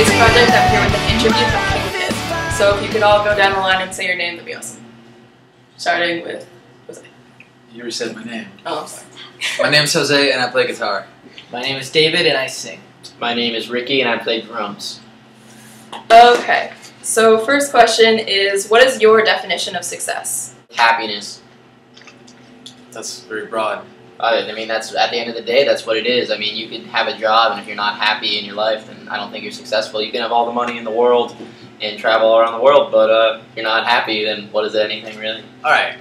It's a project. I'm here with an interview from King the Kid. So if you could all go down the line and say your name, that'd be awesome. Starting with Jose. You already said my name. Oh, I'm sorry. My name's Jose and I play guitar. My name is David and I sing. My name is Ricky and I play drums. Okay. So first question is, what is your definition of success? Happiness. That's very broad. I mean, that's at the end of the day, that's what it is. I mean, you can have a job, and if you're not happy in your life, then I don't think you're successful. You can have all the money in the world and travel all around the world, but if you're not happy, then what is anything really? Alright.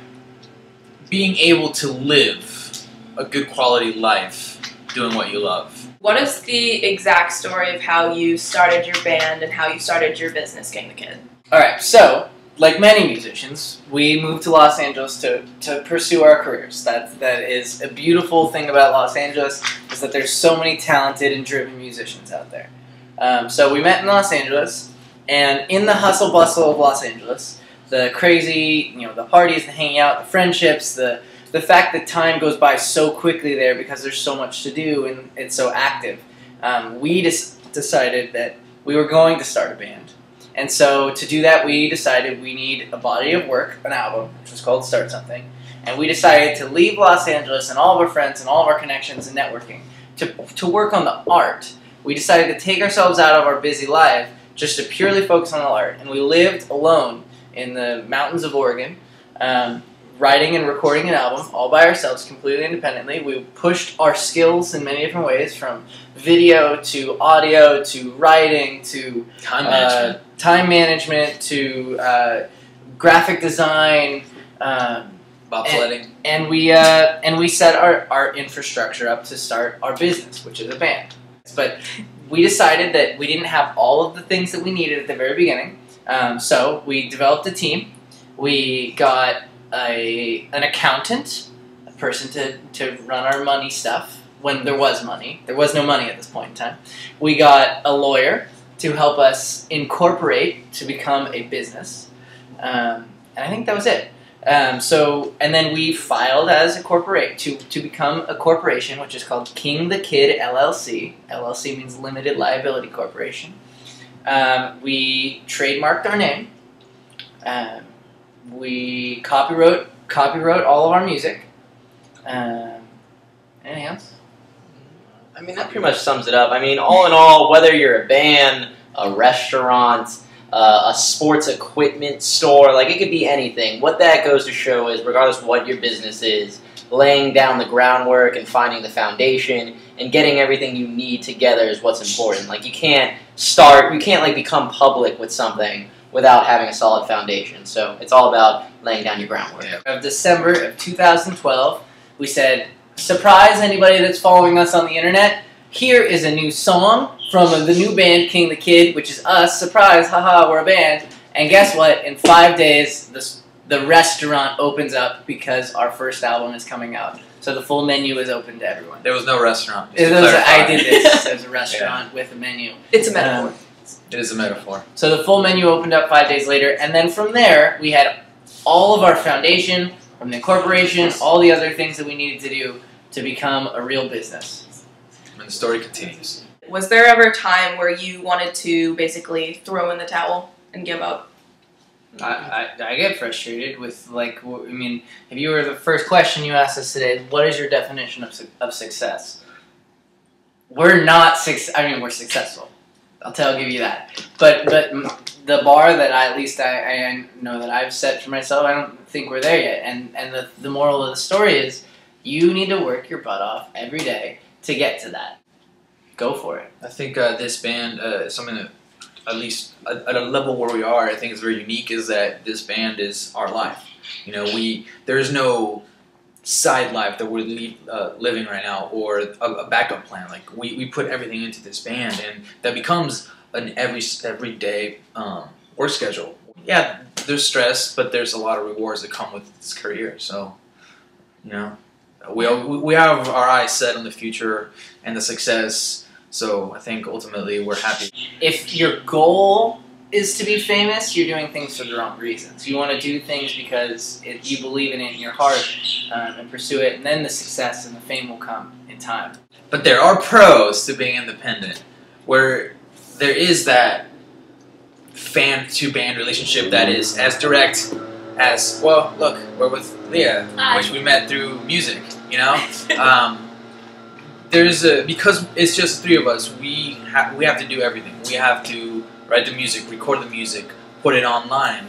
Being able to live a good quality life doing what you love. What is the exact story of how you started your band and how you started your business, King the Kid? Alright, so, like many musicians, we moved to Los Angeles to pursue our careers. That is a beautiful thing about Los Angeles, is that there's so many talented and driven musicians out there. So we met in Los Angeles, and in the hustle bustle of Los Angeles, the crazy, the parties, the hanging out, the friendships, the fact that time goes by so quickly there because there's so much to do and it's so active, we decided that we were going to start a band. And so to do that, we decided we need a body of work, an album, which was called Start Something. And we decided to leave Los Angeles and all of our friends and all of our connections and networking to work on the art. We decided to take ourselves out of our busy life just to purely focus on the art. And we lived alone in the mountains of Oregon, writing and recording an album all by ourselves, completely independently. We pushed our skills in many different ways, from video to audio to writing to time management to graphic design, bobsledding, and we set our infrastructure up to start our business, which is a band. But we decided that we didn't have all of the things that we needed at the very beginning, so we developed a team. We got an accountant, a person to run our money stuff when there was money. There was no money at this point in time. We got a lawyer to help us incorporate to become a business, and I think that was it. And then we filed as a to become a corporation, which is called King the Kid LLC. LLC means Limited Liability Corporation. We trademarked our name. We copyright all of our music. Anything else? I mean, that pretty much sums it up. I mean, all in all, whether you're a band, a restaurant, a sports equipment store, like it could be anything. What that goes to show is, regardless of what your business is, laying down the groundwork and finding the foundation and getting everything you need together is what's important. Like you can't like become public with something without having a solid foundation. So it's all about laying down your groundwork. Of December of 2012, we said, surprise anybody that's following us on the internet, here is a new song from the new band King the Kid, which is us. Surprise, haha, we're a band. And guess what? In 5 days, the restaurant opens up because our first album is coming out. So the full menu is open to everyone. There was no restaurant. I did this. There's a restaurant with a menu. It's a metaphor. It is a metaphor. So the full menu opened up 5 days later, and then from there, we had all of our foundation, from the incorporation, all the other things that we needed to do to become a real business. And the story continues. Was there ever a time where you wanted to basically throw in the towel and give up? I get frustrated with, like, I mean, if you were the first question you asked us today, what is your definition of success? We're not I mean, we're successful. I'll give you that. But the bar that I know that I've set for myself, I don't think we're there yet. And the moral of the story is, you need to work your butt off every day to get to that. Go for it. I think this band, something that, at least at a level where we are, I think is very unique, is that this band is our life. There's no side life that we're living right now, or a backup plan. Like we put everything into this band, and that becomes an everyday work schedule. Yeah, there's stress, but there's a lot of rewards that come with this career. So, we have our eyes set on the future and the success. So I think ultimately we're happy. If your goal is to be famous, you're doing things for the wrong reasons. You want to do things because you believe in it in your heart and pursue it, and then the success and the fame will come in time. But there are pros to being independent, where there is that fan to band relationship that is as direct as, well, look, we're with Leah, which we met through music, you know? Because it's just the three of us, we have to do everything. We have to write the music, record the music, put it online,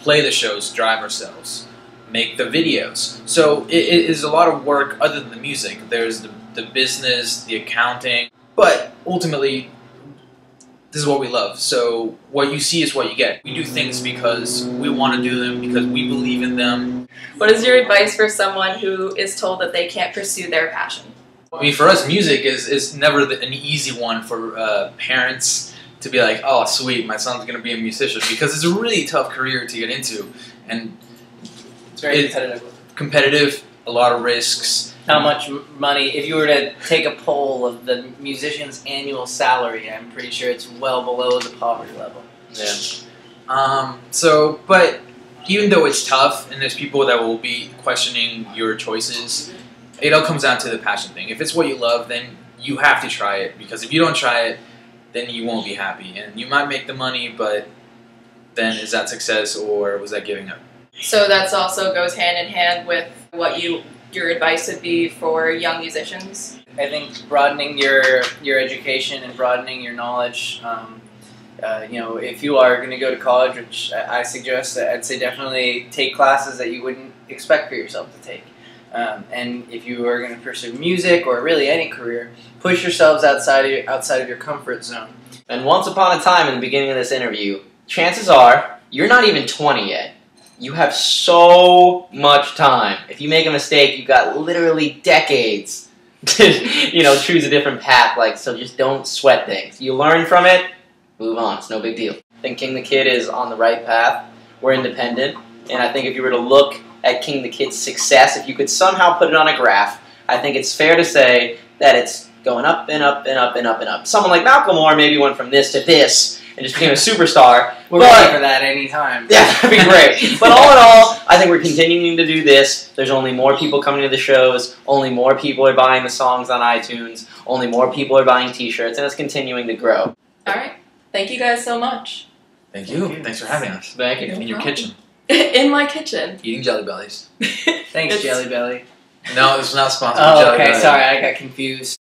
play the shows, drive ourselves, make the videos. So it is a lot of work other than the music. There's the business, the accounting, but ultimately, this is what we love. So what you see is what you get. We do things because we want to do them, because we believe in them. What is your advice for someone who is told that they can't pursue their passion? I mean, for us, music is never an easy one for parents to be like, oh, sweet, my son's going to be a musician, because it's a really tough career to get into. And it's very competitive, a lot of risks. How much money, if you were to take a poll of the musician's annual salary, I'm pretty sure it's well below the poverty level. Yeah. But even though it's tough, and there's people that will be questioning your choices, it all comes down to the passion thing. If it's what you love, then you have to try it, because if you don't try it, then you won't be happy. And you might make the money, but then is that success, or was that giving up? So that also goes hand in hand with what your advice would be for young musicians? I think broadening your education and broadening your knowledge. You know, if you are going to go to college, which I suggest, I'd say definitely take classes that you wouldn't expect for yourself to take. And if you are going to pursue music or really any career, push yourselves outside of your comfort zone. And once upon a time in the beginning of this interview, chances are you're not even 20 yet. You have so much time. If you make a mistake, you've got literally decades to, you know, choose a different path. So just don't sweat things. You learn from it, move on. It's no big deal. I think King the Kid is on the right path. We're independent. And I think if you were to look at King the Kid's success, if you could somehow put it on a graph, I think it's fair to say that it's going up and up and up and up and up. Someone like Macklemore maybe went from this to this and just became a superstar. We're ready for that anytime. Yeah, that'd be great. But all in all, I think we're continuing to do this. There's only more people coming to the shows. Only more people are buying the songs on iTunes. Only more people are buying T-shirts, and it's continuing to grow. All right. Thank you guys so much. Thank you. Thanks for having us. Thank you. In your kitchen. In my kitchen. Eating Jelly Bellies. Thanks, Jelly Belly. No, it's not sponsored. Oh, Jelly okay. Belly. Sorry, I got confused.